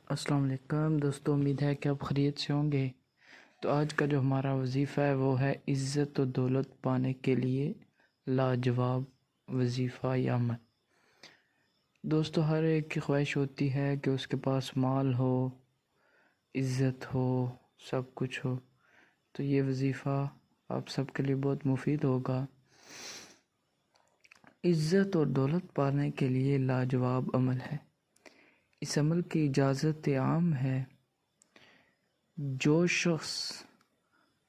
अस्सलाम वालेकुम दोस्तों, उम्मीद है कि आप खैरियत से होंगे। तो आज का जो हमारा वजीफ़ा है वो है इज़्ज़त और दौलत पाने के लिए लाजवाब वजीफ़ा या अमल। दोस्तों, हर एक की ख्वाहिश होती है कि उसके पास माल हो, इज़्ज़त हो, सब कुछ हो। तो ये वजीफ़ा आप सबके लिए बहुत मुफीद होगा। इज़्ज़त और दौलत पाने के लिए लाजवाब अमल है। इस अमल की इजाज़त आम है। जो शख्स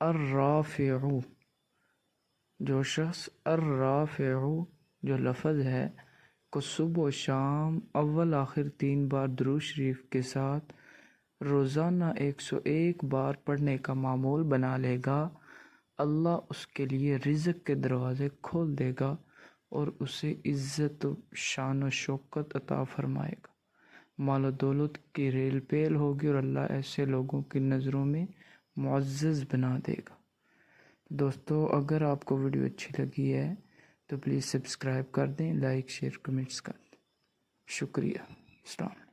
अर्राफ़िउ जो शख्स अर्राफ़िउ जो लफ्ज़ है को सुबह व शाम अव्वल आखिर 3 बार दुरूद शरीफ के साथ रोज़ाना 101 बार पढ़ने का मामूल बना लेगा, अल्लाह उसके लिए रिज़्क़ के दरवाज़े खोल देगा और उसे इज़्ज़त शान व शौकत अता फ़रमाएगा। माल दौलत की रेल पेल होगी और अल्लाह ऐसे लोगों की नज़रों में मुअज़्ज़ज़ बना देगा। दोस्तों, अगर आपको वीडियो अच्छी लगी है तो प्लीज़ सब्सक्राइब कर दें, लाइक शेयर कमेंट्स कर दें। शुक्रिया। अस्सलाम।